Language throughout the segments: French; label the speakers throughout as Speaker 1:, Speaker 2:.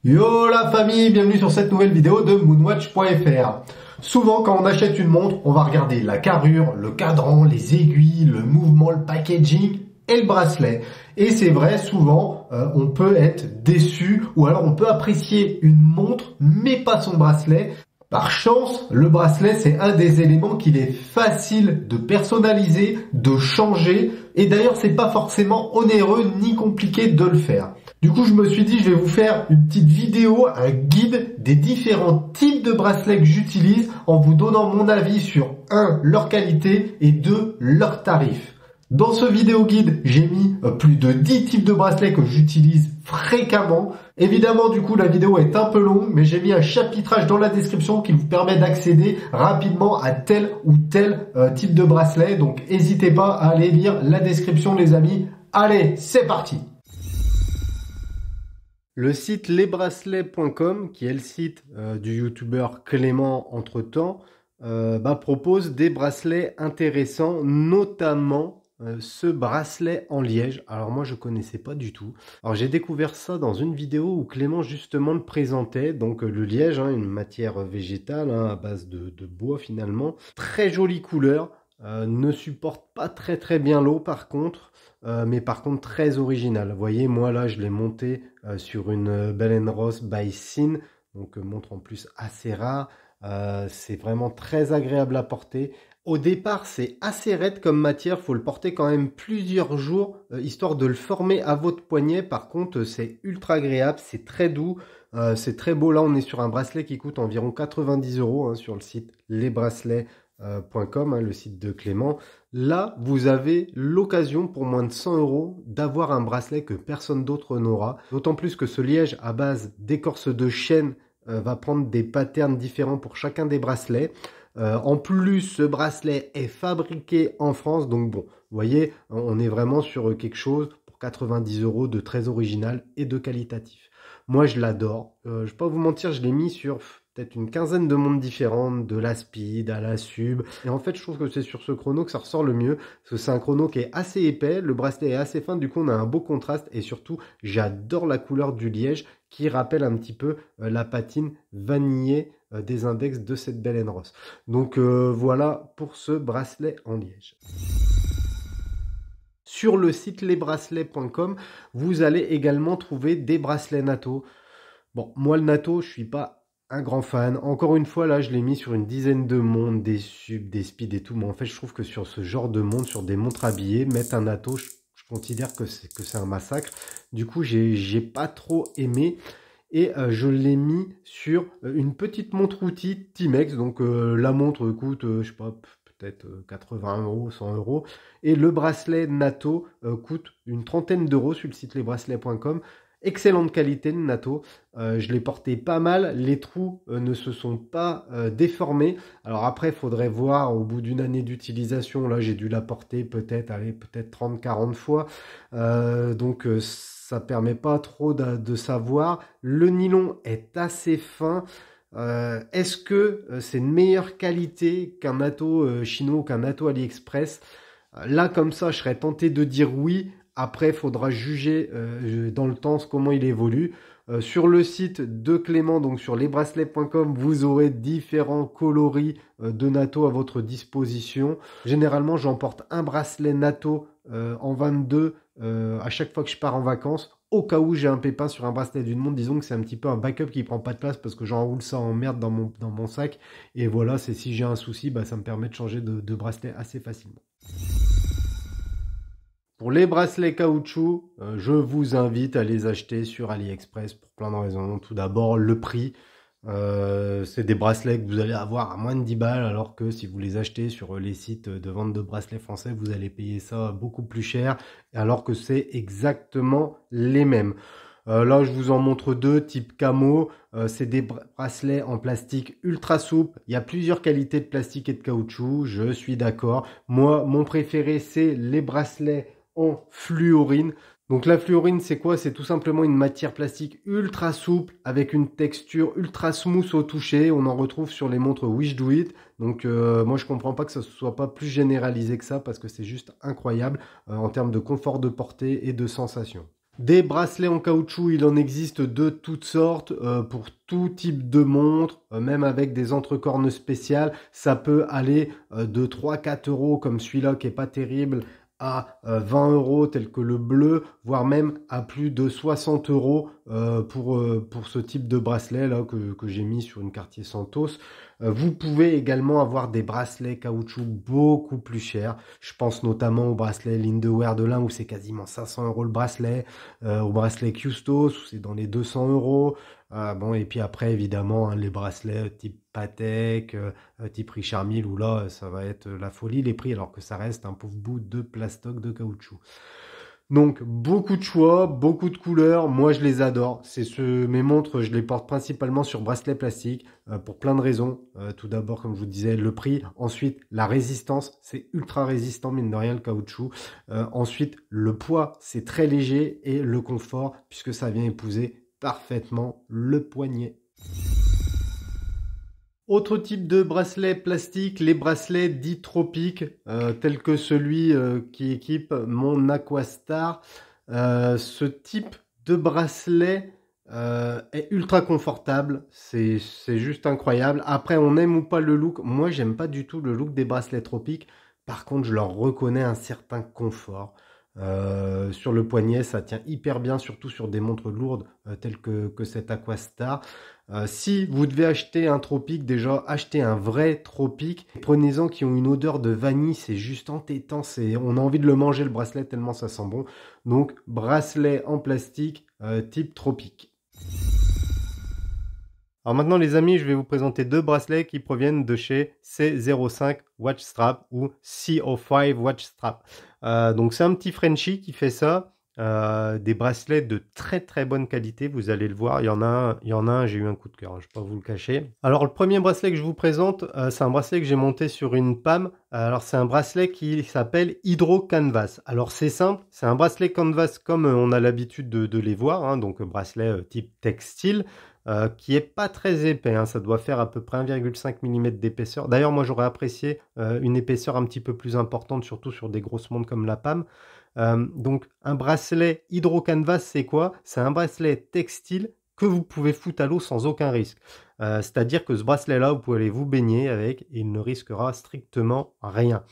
Speaker 1: Yo la famille, bienvenue sur cette nouvelle vidéo de moonwatch.fr. Souvent quand on achète une montre, on va regarder la carrure, le cadran, les aiguilles, le mouvement, le packaging et le bracelet. Et c'est vrai, souvent on peut être déçu ou alors on peut apprécier une montre mais pas son bracelet. Par chance, le bracelet, c'est un des éléments qu'il est facile de personnaliser, de changer. Et d'ailleurs, c'est pas forcément onéreux ni compliqué de le faire. Du coup, je me suis dit, je vais vous faire une petite vidéo, un guide des différents types de bracelets que j'utilise en vous donnant mon avis sur 1. Leur qualité et 2. Leur tarif. Dans ce vidéo guide, j'ai mis plus de 10 types de bracelets que j'utilise fréquemment. Évidemment, du coup, la vidéo est un peu longue, mais j'ai mis un chapitrage dans la description qui vous permet d'accéder rapidement à tel ou tel type de bracelet. Donc, n'hésitez pas à aller lire la description, les amis. Allez, c'est parti! Le site lesbracelets.com, qui est le site du youtubeur Clément Entretemps, propose des bracelets intéressants, notamment ce bracelet en liège. Alors moi je connaissais pas du tout. Alors j'ai découvert ça dans une vidéo où Clément justement le présentait. Donc le liège, une matière végétale à base de bois finalement. Très jolie couleur. Ne supporte pas très bien l'eau par contre, mais par contre très original. Vous voyez, moi là je l'ai monté sur une Bell & Ross by Sin, donc montre en plus assez rare. C'est vraiment très agréable à porter. Au départ c'est assez raide comme matière, faut le porter quand même plusieurs jours histoire de le former à votre poignet. Par contre c'est ultra agréable, c'est très doux, c'est très beau. Là on est sur un bracelet qui coûte environ 90 € sur le site lesbracelets.com, le site de Clément. Là, vous avez l'occasion pour moins de 100 € d'avoir un bracelet que personne d'autre n'aura. D'autant plus que ce liège à base d'écorce de chêne va prendre des patterns différents pour chacun des bracelets. En plus, ce bracelet est fabriqué en France. Donc bon, vous voyez, on est vraiment sur quelque chose pour 90 € de très original et de qualitatif. Moi, je l'adore. Je ne vais pas vous mentir, je l'ai mis sur peut-être une quinzaine de montres différentes, de la Speed à la Sub. Et en fait, je trouve que c'est sur ce chrono que ça ressort le mieux, parce que c'est un chrono qui est assez épais, le bracelet est assez fin, du coup on a un beau contraste, et surtout, j'adore la couleur du liège, qui rappelle un petit peu la patine vanillée des index de cette Bell & Ross. Donc voilà pour ce bracelet en liège. Sur le site lesbracelets.com, vous allez également trouver des bracelets NATO. Bon, moi le NATO, je suis pas un grand fan. Encore une fois, là, je l'ai mis sur une dizaine de montres, des Sub, des Speed et tout. Mais en fait, je trouve que sur ce genre de montres, sur des montres habillées, mettre un NATO, je considère que c'est un massacre. Du coup, j'ai pas trop aimé. Et je l'ai mis sur une petite montre outil Timex. Donc la montre coûte, je sais pas, peut-être 80 €, 100 €. Et le bracelet NATO coûte une trentaine d'euros sur le site lesbracelets.com. Excellente qualité de NATO, je l'ai porté pas mal, les trous ne se sont pas déformés. Alors après, il faudrait voir au bout d'une année d'utilisation, là j'ai dû la porter peut-être 30-40 fois, donc ça permet pas trop de savoir. Le nylon est assez fin. Est-ce que c'est une meilleure qualité qu'un NATO chinois ou qu'un NATO AliExpress? Là comme ça, je serais tenté de dire oui. Après, il faudra juger dans le temps comment il évolue. Sur le site de Clément, donc sur lesbracelets.com, vous aurez différents coloris de NATO à votre disposition. Généralement, j'emporte un bracelet NATO en 22 à chaque fois que je pars en vacances. Au cas où j'ai un pépin sur un bracelet d'une montre, disons que c'est un petit peu un backup qui prend pas de place parce que j'enroule ça en merde dans mon sac. Et voilà, c'est si j'ai un souci, ça me permet de changer de bracelet assez facilement. Pour les bracelets caoutchouc, je vous invite à les acheter sur AliExpress pour plein de raisons. Tout d'abord, le prix. C'est des bracelets que vous allez avoir à moins de 10 balles, alors que si vous les achetez sur les sites de vente de bracelets français, vous allez payer ça beaucoup plus cher, alors que c'est exactement les mêmes. Là, je vous en montre deux, type camo. C'est des bracelets en plastique ultra souple. Il y a plusieurs qualités de plastique et de caoutchouc, je suis d'accord. Moi, mon préféré, c'est les bracelets en fluorine. Donc la fluorine, c'est quoi? C'est tout simplement une matière plastique ultra souple avec une texture ultra smooth au toucher. On en retrouve sur les montres Wish Do It. Donc moi je comprends pas que ça soit pas plus généralisé que ça parce que c'est juste incroyable en termes de confort de portée et de sensation. Des bracelets en caoutchouc, il en existe de toutes sortes, pour tout type de montre, même avec des entrecornes spéciales. Ça peut aller de 3-4 euros comme celui-là qui est pas terrible à 20 euros tel que le bleu, voire même à plus de 60 euros pour ce type de bracelet là que j'ai mis sur une Cartier Santos. Vous pouvez également avoir des bracelets caoutchouc beaucoup plus chers. Je pense notamment au bracelet Lindeware de l'Ain où c'est quasiment 500 euros le bracelet, au bracelet Custos où c'est dans les 200 euros. Bon, et puis après, évidemment, hein, les bracelets type Patek, type Richard Mille, où là, ça va être la folie les prix, alors que ça reste un pauvre bout de plastoc de caoutchouc. Donc, beaucoup de choix, beaucoup de couleurs. Moi, je les adore. Mes montres, je les porte principalement sur bracelet plastique pour plein de raisons. Tout d'abord, comme je vous disais, le prix. Ensuite, la résistance. C'est ultra résistant, mine de rien, le caoutchouc. Ensuite, le poids. C'est très léger. Et le confort, puisque ça vient épouser parfaitement le poignet. Autre type de bracelet plastique, les bracelets dits tropiques, tels que celui qui équipe mon Aquastar. Ce type de bracelet est ultra confortable, c'est juste incroyable. Après, on aime ou pas le look. Moi, j'aime pas du tout le look des bracelets tropiques. Par contre, je leur reconnais un certain confort. Sur le poignet, ça tient hyper bien, surtout sur des montres lourdes telles que cette Aquastar. Si vous devez acheter un tropique, déjà achetez un vrai tropique. Prenez-en qui ont une odeur de vanille, c'est juste entêtant. On a envie de le manger le bracelet tellement ça sent bon. Donc bracelet en plastique type tropique. Alors maintenant les amis, je vais vous présenter deux bracelets qui proviennent de chez C05 Watchstrap ou C05 Watchstrap. Donc c'est un petit Frenchie qui fait ça. Des bracelets de très très bonne qualité, vous allez le voir, il y en a un, j'ai eu un coup de cœur, je ne vais pas vous le cacher. Alors le premier bracelet que je vous présente, c'est un bracelet que j'ai monté sur une PAM. Alors c'est un bracelet qui s'appelle Hydro Canvas. Alors c'est simple, c'est un bracelet canvas comme on a l'habitude de les voir, hein, donc bracelet type textile. Qui est pas très épais, hein, ça doit faire à peu près 1,5 mm d'épaisseur. D'ailleurs, moi j'aurais apprécié une épaisseur un petit peu plus importante, surtout sur des grosses montres comme la PAM. Donc un bracelet Hydro Canvas, c'est quoi? C'est un bracelet textile que vous pouvez foutre à l'eau sans aucun risque. C'est-à-dire que ce bracelet-là, vous pouvez aller vous baigner avec et il ne risquera strictement rien.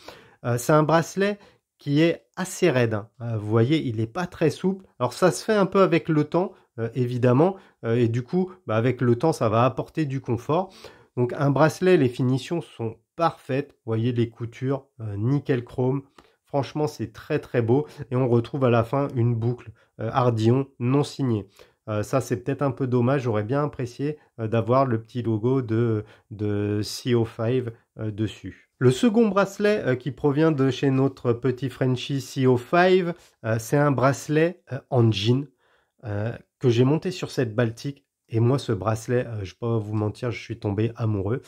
Speaker 1: C'est un bracelet qui est assez raide, hein. Vous voyez, il n'est pas très souple. Alors ça se fait un peu avec le temps, évidemment, et du coup, avec le temps, ça va apporter du confort. Donc un bracelet, les finitions sont parfaites. Vous voyez les coutures, nickel chrome. Franchement, c'est très très beau. Et on retrouve à la fin une boucle Ardillon non signée. Ça, c'est peut-être un peu dommage. J'aurais bien apprécié d'avoir le petit logo de CO5 dessus. Le second bracelet qui provient de chez notre petit Frenchie CO5, c'est un bracelet en jean que j'ai monté sur cette Baltique. Et moi, ce bracelet, je ne vais pas vous mentir, je suis tombé amoureux.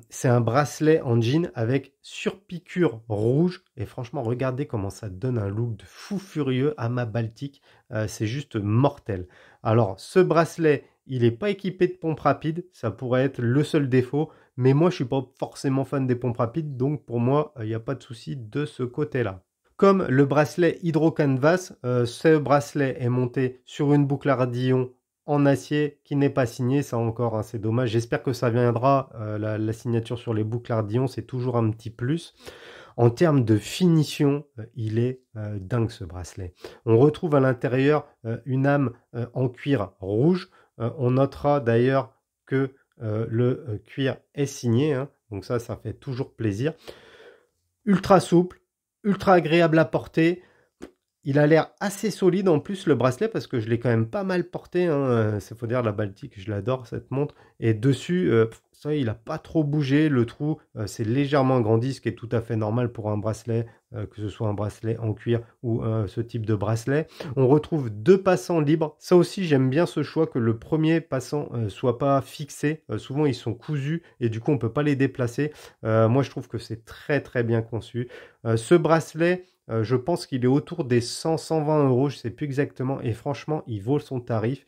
Speaker 1: C'est un bracelet en jean avec surpiqûre rouge. Et franchement, regardez comment ça donne un look de fou furieux à ma Baltique. C'est juste mortel. Alors, ce bracelet, il n'est pas équipé de pompe rapide. Ça pourrait être le seul défaut. Mais moi, je ne suis pas forcément fan des pompes rapides. Donc, pour moi, il n'y a pas de souci de ce côté-là. Comme le bracelet Hydro Canvas, ce bracelet est monté sur une boucle Ardillon en acier qui n'est pas signée. Ça encore, hein, c'est dommage. J'espère que ça viendra. La signature sur les boucles Ardillon, c'est toujours un petit plus. En termes de finition, il est dingue ce bracelet. On retrouve à l'intérieur une âme en cuir rouge. On notera d'ailleurs que le cuir est signé, hein, donc ça fait toujours plaisir. Ultra souple, ultra agréable à porter. Il a l'air assez solide en plus le bracelet parce que je l'ai quand même pas mal porté, hein. C'est faut dire la Baltique, je l'adore cette montre. Et dessus, ça il a pas trop bougé, le trou c'est légèrement agrandi, ce qui est tout à fait normal pour un bracelet, que ce soit un bracelet en cuir ou ce type de bracelet. On retrouve deux passants libres. Ça aussi j'aime bien ce choix que le premier passant soit pas fixé. Souvent ils sont cousus et du coup on peut pas les déplacer. Moi je trouve que c'est très très bien conçu. Ce bracelet, je pense qu'il est autour des 100-120 euros, je ne sais plus exactement, et franchement, il vaut son tarif.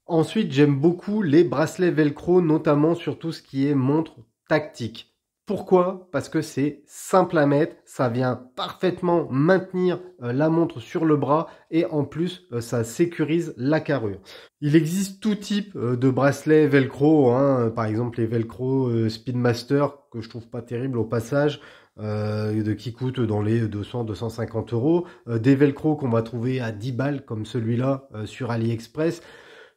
Speaker 1: Ensuite, j'aime beaucoup les bracelets velcro, notamment sur tout ce qui est montre tactique. Pourquoi? Parce que c'est simple à mettre, ça vient parfaitement maintenir la montre sur le bras et en plus ça sécurise la carrure. Il existe tout type de bracelets velcro, hein, par exemple les velcro Speedmaster que je trouve pas terrible au passage, qui coûtent dans les 200-250 euros, des velcro qu'on va trouver à 10 balles comme celui-là sur AliExpress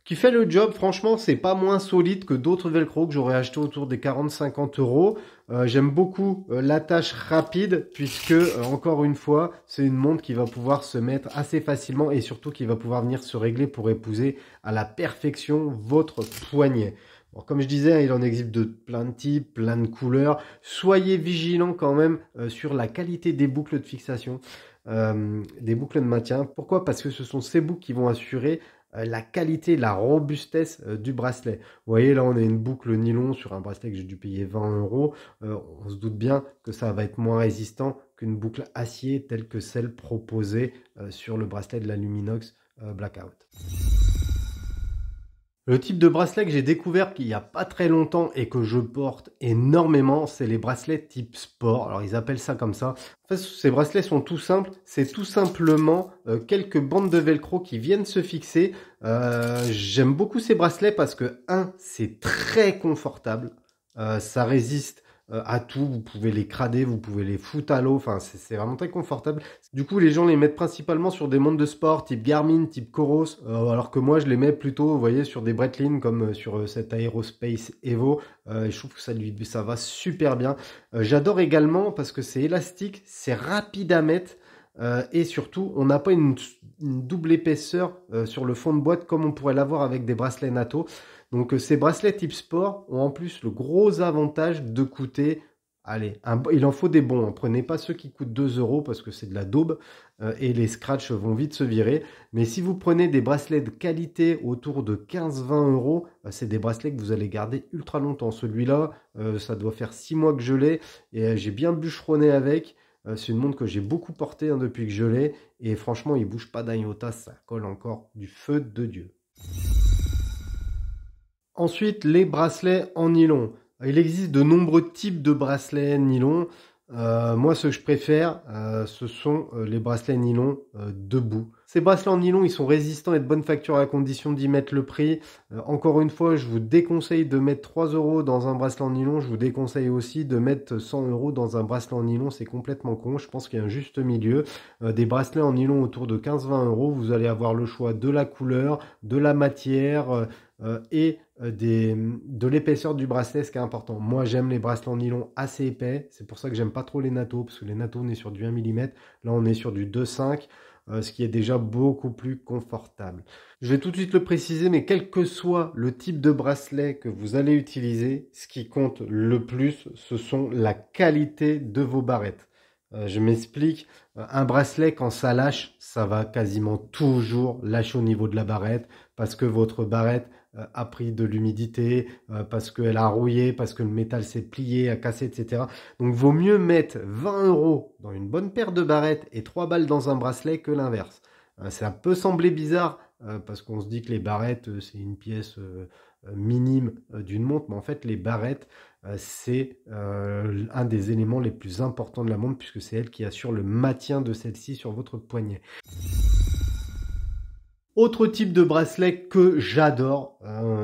Speaker 1: qui fait le job. Franchement, c'est pas moins solide que d'autres velcro que j'aurais acheté autour des 40-50 euros. J'aime beaucoup l'attache rapide puisque, encore une fois, c'est une montre qui va pouvoir se mettre assez facilement et surtout qui va pouvoir venir se régler pour épouser à la perfection votre poignet. Bon, comme je disais, il en existe de plein de types, plein de couleurs. Soyez vigilants quand même sur la qualité des boucles de fixation, des boucles de maintien. Pourquoi? Parce que ce sont ces boucles qui vont assurer la qualité, la robustesse du bracelet. Vous voyez, là, on a une boucle nylon sur un bracelet que j'ai dû payer 20 euros. On se doute bien que ça va être moins résistant qu'une boucle acier telle que celle proposée sur le bracelet de la Luminox Blackout. Le type de bracelet que j'ai découvert qu'il n'y a pas très longtemps et que je porte énormément, c'est les bracelets type sport. Alors ils appellent ça comme ça. En fait, ces bracelets sont tout simples. C'est tout simplement quelques bandes de velcro qui viennent se fixer. J'aime beaucoup ces bracelets parce que, c'est très confortable. Ça résiste à tout, vous pouvez les crader, vous pouvez les foutre à l'eau, enfin c'est vraiment très confortable. Du coup les gens les mettent principalement sur des montres de sport type Garmin, type Coros, alors que moi je les mets plutôt, vous voyez, sur des Breitling comme sur cette Aerospace Evo, et je trouve que ça va super bien. J'adore également parce que c'est élastique, c'est rapide à mettre, et surtout on n'a pas une double épaisseur sur le fond de boîte comme on pourrait l'avoir avec des bracelets NATO. Donc ces bracelets type sport ont en plus le gros avantage de coûter, allez, il en faut des bons, hein. Prenez pas ceux qui coûtent 2 euros parce que c'est de la daube et les scratchs vont vite se virer. Mais si vous prenez des bracelets de qualité autour de 15-20 euros, c'est des bracelets que vous allez garder ultra longtemps. Celui-là, ça doit faire 6 mois que je l'ai et j'ai bien bûcheronné avec. C'est une montre que j'ai beaucoup portée depuis que je l'ai et franchement il bouge pas d'un iota, ça colle encore du feu de Dieu. Ensuite, les bracelets en nylon. Il existe de nombreux types de bracelets nylon. Moi, ce que je préfère, ce sont les bracelets nylon debout. Ces bracelets en nylon, ils sont résistants et de bonne facture à condition d'y mettre le prix. Encore une fois, je vous déconseille de mettre 3 euros dans un bracelet en nylon. Je vous déconseille aussi de mettre 100 euros dans un bracelet en nylon. C'est complètement con. Je pense qu'il y a un juste milieu. Des bracelets en nylon autour de 15-20 euros. Vous allez avoir le choix de la couleur, de la matière et de l'épaisseur du bracelet, ce qui est important. Moi, j'aime les bracelets en nylon assez épais. C'est pour ça que j'aime pas trop les NATO, parce que les NATO, on est sur du 1 mm. Là, on est sur du 2,5, ce qui est déjà beaucoup plus confortable. Je vais tout de suite le préciser, mais quel que soit le type de bracelet que vous allez utiliser, ce qui compte le plus, ce sont la qualité de vos barrettes. Je m'explique, un bracelet quand ça lâche, ça va quasiment toujours lâcher au niveau de la barrette parce que votre barrette a pris de l'humidité, parce qu'elle a rouillé, parce que le métal s'est plié, a cassé, etc. Donc vaut mieux mettre 20 euros dans une bonne paire de barrettes et 3 balles dans un bracelet que l'inverse. Ça peut sembler bizarre parce qu'on se dit que les barrettes c'est une pièce minime d'une montre, mais en fait les barrettes c'est un des éléments les plus importants de la montre puisque c'est elle qui assure le maintien de celle-ci sur votre poignet. Autre type de bracelet que j'adore,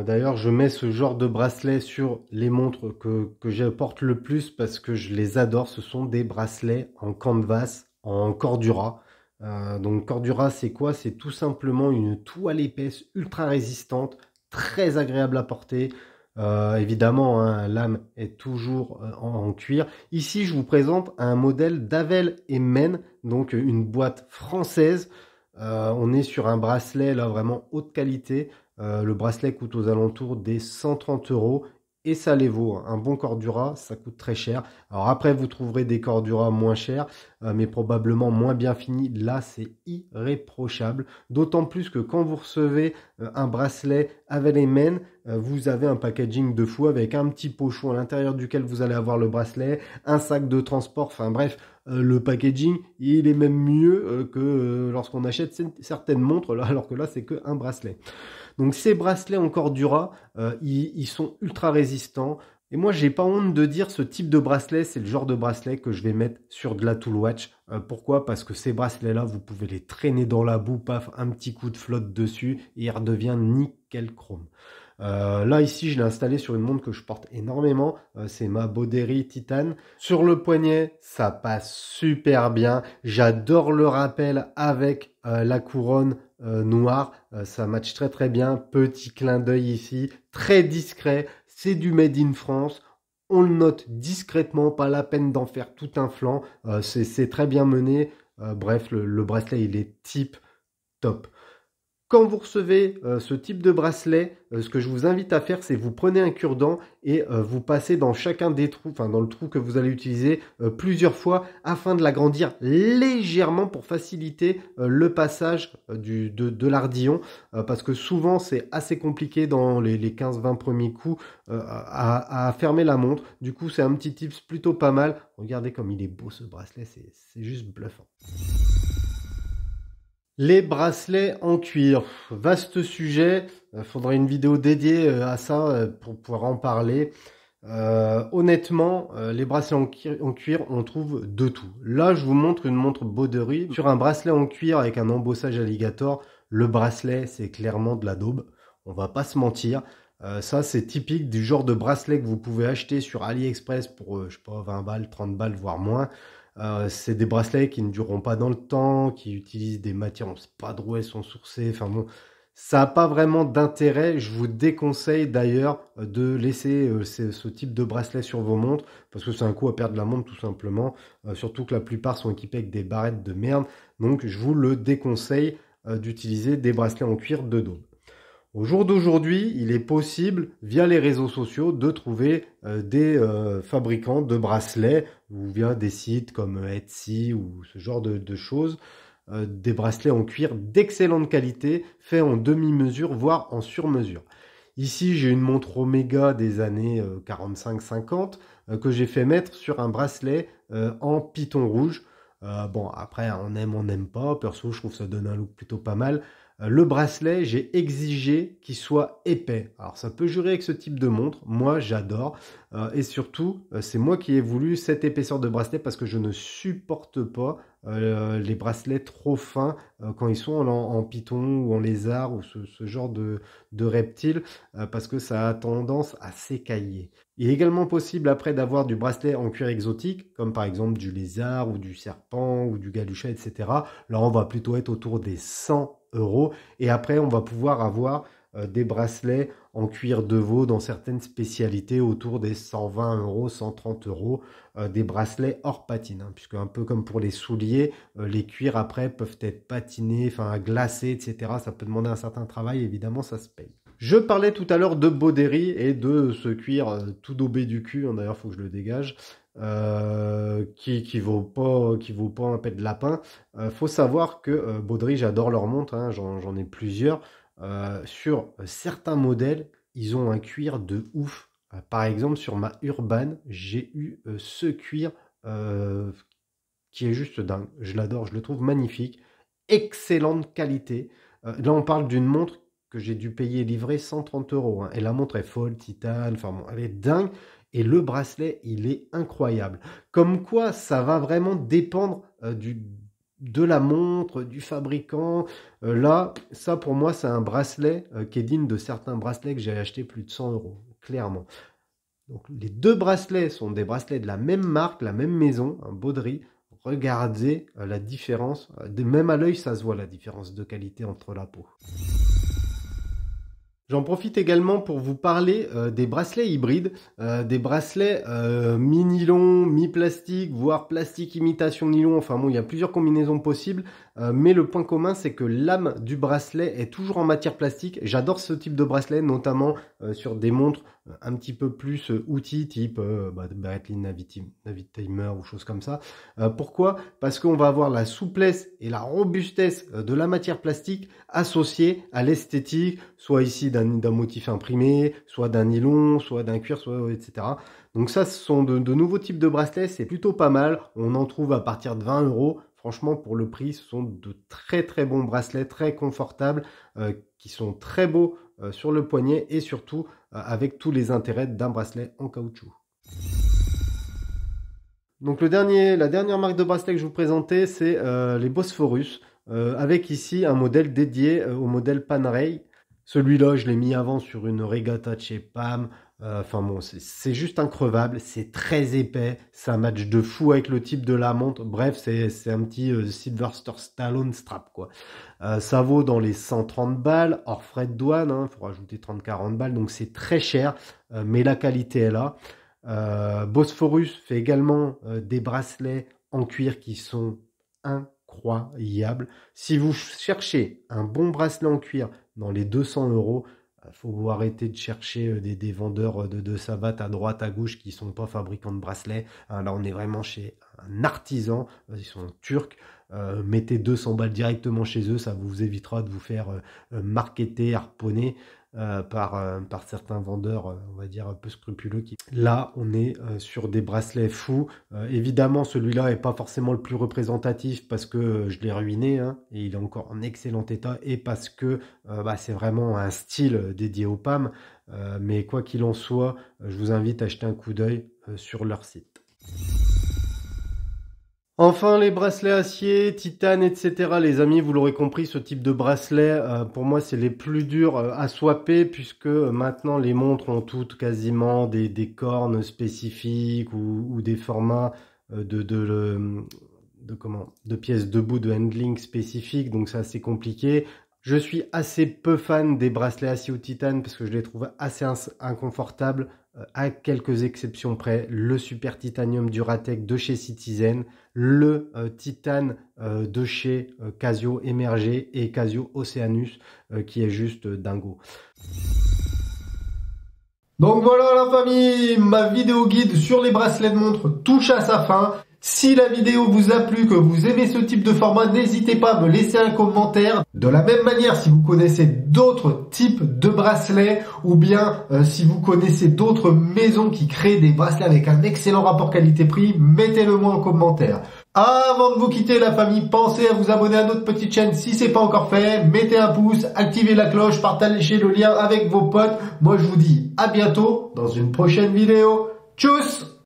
Speaker 1: d'ailleurs je mets ce genre de bracelet sur les montres que je porte le plus parce que je les adore, ce sont des bracelets en canvas, en Cordura. Donc Cordura c'est quoi? C'est tout simplement une toile épaisse ultra résistante, très agréable à porter. Évidemment, hein, lame est toujours en cuir. Ici, je vous présente un modèle d'Avel et Men, donc une boîte française. On est sur un bracelet là vraiment haute qualité. Le bracelet coûte aux alentours des 130 euros et ça les vaut. Un bon Cordura, ça coûte très cher. Alors après, vous trouverez des Cordura moins chers, mais probablement moins bien finis. Là, c'est irréprochable. D'autant plus que quand vous recevez un bracelet Avel et Men, vous avez un packaging de fou avec un petit pochon à l'intérieur duquel vous allez avoir le bracelet, un sac de transport, enfin bref, le packaging, il est même mieux que lorsqu'on achète certaines montres, là, alors que là, c'est qu'un bracelet. Donc ces bracelets en Cordura, ils sont ultra résistants. Et moi, j'ai pas honte de dire ce type de bracelet, c'est le genre de bracelet que je vais mettre sur de la Tool Watch. Pourquoi? Parce que ces bracelets-là, vous pouvez les traîner dans la boue, paf, un petit coup de flotte dessus et il redevient nickel chrome. Là, ici, je l'ai installé sur une montre que je porte énormément. C'est ma Bodery Titan. Sur le poignet, ça passe super bien. J'adore le rappel avec la couronne noire. Ça match très très bien. Petit clin d'œil ici. Très discret. C'est du Made in France. On le note discrètement. Pas la peine d'en faire tout un flanc. C'est très bien mené. Bref, le bracelet, il est type top. Quand vous recevez ce type de bracelet, ce que je vous invite à faire, c'est vous prenez un cure-dent et vous passez dans chacun des trous, enfin dans le trou que vous allez utiliser plusieurs fois afin de l'agrandir légèrement pour faciliter le passage de l'ardillon parce que souvent c'est assez compliqué dans les 15-20 premiers coups à fermer la montre. Du coup, c'est un petit tips plutôt pas mal. Regardez comme il est beau ce bracelet, c'est juste bluffant. Les bracelets en cuir, vaste sujet, il faudrait une vidéo dédiée à ça pour pouvoir en parler. Honnêtement, les bracelets en cuir, on trouve de tout. Là, je vous montre une montre Bodery. Sur un bracelet en cuir avec un embossage alligator, le bracelet, c'est clairement de la daube. On va pas se mentir. Ça, c'est typique du genre de bracelet que vous pouvez acheter sur AliExpress pour, je sais pas, 20 balles, 30 balles, voire moins. C'est des bracelets qui ne dureront pas dans le temps, qui utilisent des matières, on ne sait pas d'où elles sont sourcées. Enfin bon, ça n'a pas vraiment d'intérêt. Je vous déconseille d'ailleurs de laisser ce type de bracelet sur vos montres parce que c'est un coup à perdre la montre tout simplement. Surtout que la plupart sont équipés avec des barrettes de merde. Donc je vous le déconseille d'utiliser des bracelets en cuir de dos. Au jour d'aujourd'hui, il est possible, via les réseaux sociaux, de trouver des fabricants de bracelets ou via des sites comme Etsy ou ce genre de choses, des bracelets en cuir d'excellente qualité, faits en demi-mesure, voire en sur-mesure. Ici, j'ai une montre Omega des années 45-50 que j'ai fait mettre sur un bracelet en python rouge. Bon, après, on aime, on n'aime pas. Perso, je trouve que ça donne un look plutôt pas mal. Le bracelet, j'ai exigé qu'il soit épais. Alors, ça peut jurer avec ce type de montre. Moi, j'adore. Et surtout, c'est moi qui ai voulu cette épaisseur de bracelet parce que je ne supporte pas les bracelets trop fins quand ils sont en python ou en lézard ou ce genre de reptiles parce que ça a tendance à s'écailler. Il est également possible après d'avoir du bracelet en cuir exotique, comme par exemple du lézard ou du serpent ou du galuchet, etc. Là, on va plutôt être autour des 100 €. Et après, on va pouvoir avoir des bracelets en cuir de veau dans certaines spécialités autour des 120 €, 130 €, des bracelets hors patine, hein, puisque un peu comme pour les souliers, les cuirs après peuvent être patinés, enfin glacés, etc. Ça peut demander un certain travail, évidemment, ça se paye. Je parlais tout à l'heure de Bodery et de ce cuir tout daubé du cul, hein, d'ailleurs, il faut que je le dégage, qui vaut pas un pet de lapin. Faut savoir que Bodery, j'adore leurs montres, hein, j'en ai plusieurs. Sur certains modèles, ils ont un cuir de ouf. Par exemple, sur ma Urban, j'ai eu ce cuir qui est juste dingue. Je l'adore, je le trouve magnifique. Excellente qualité. Là, on parle d'une montre que j'ai dû payer livré 130 €, hein. Et la montre est folle, titane, enfin bon, elle est dingue. Et le bracelet, il est incroyable. Comme quoi, ça va vraiment dépendre de la montre, du fabricant. Là, ça pour moi, c'est un bracelet qui est digne de certains bracelets que j'ai acheté plus de 100 €, clairement. Donc les deux bracelets sont des bracelets de la même marque, la même maison, un Baudry. Regardez la différence, même à l'œil, ça se voit la différence de qualité entre la peau. J'en profite également pour vous parler des bracelets hybrides, des bracelets mi-nylon, mi-plastique, voire plastique imitation nylon. Enfin bon, il y a plusieurs combinaisons possibles, mais le point commun, c'est que l'âme du bracelet est toujours en matière plastique. J'adore ce type de bracelet, notamment sur des montres un petit peu plus outils, type Breitling Navitimer ou choses comme ça. Pourquoi? Parce qu'on va avoir la souplesse et la robustesse de la matière plastique associée à l'esthétique, soit ici d'un motif imprimé, soit d'un nylon, soit d'un cuir, soit etc. Donc ça, ce sont de nouveaux types de bracelets, c'est plutôt pas mal. On en trouve à partir de 20 €. Franchement, pour le prix, ce sont de très très bons bracelets, très confortables, qui sont très beaux sur le poignet et surtout avec tous les intérêts d'un bracelet en caoutchouc. Donc la dernière marque de bracelet que je vous présentais, c'est les Bosphorus, avec ici un modèle dédié au modèle Panerai. Celui-là, je l'ai mis avant sur une regatta de chez PAM. Enfin bon, c'est juste increvable, c'est très épais, ça match de fou avec le type de la montre. Bref, c'est un petit Sylvester Stallone strap, quoi. Ça vaut dans les 130 balles, hors frais de douane, hein, faut rajouter 30-40 balles, donc c'est très cher, mais la qualité est là. Bosphorus fait également des bracelets en cuir qui sont incroyables. Si vous cherchez un bon bracelet en cuir dans les 200 €, faut vous arrêter de chercher des vendeurs de savates à droite, à gauche qui sont pas fabricants de bracelets. Là, on est vraiment chez un artisan. Ils sont turcs. Mettez 200 balles directement chez eux. Ça vous évitera de vous faire marketer, harponner par certains vendeurs, on va dire, un peu scrupuleux. Là, on est sur des bracelets fous. Évidemment, celui-là n'est pas forcément le plus représentatif parce que je l'ai ruiné, hein, et il est encore en excellent état, et parce que c'est vraiment un style dédié au PAM. Mais quoi qu'il en soit, je vous invite à jeter un coup d'œil sur leur site. Enfin, les bracelets acier, titane, etc. Les amis, vous l'aurez compris, ce type de bracelet, pour moi, c'est les plus durs à swapper, puisque maintenant, les montres ont toutes quasiment des cornes spécifiques ou des formats de pièces debout, de handling spécifiques, donc c'est assez compliqué. Je suis assez peu fan des bracelets acier ou titane parce que je les trouve assez inconfortables, à quelques exceptions près. Le Super Titanium Duratec de chez Citizen, le Titane de chez Casio Emergé et Casio Oceanus qui est juste dingo. Donc voilà la famille, ma vidéo guide sur les bracelets de montre touche à sa fin. Si la vidéo vous a plu, que vous aimez ce type de format, n'hésitez pas à me laisser un commentaire. De la même manière, si vous connaissez d'autres types de bracelets ou bien si vous connaissez d'autres maisons qui créent des bracelets avec un excellent rapport qualité-prix, mettez-le moi en commentaire. Avant de vous quitter la famille, pensez à vous abonner à notre petite chaîne si c'est pas encore fait. Mettez un pouce, activez la cloche, partagez le lien avec vos potes. Moi je vous dis à bientôt dans une prochaine vidéo. Tchuss!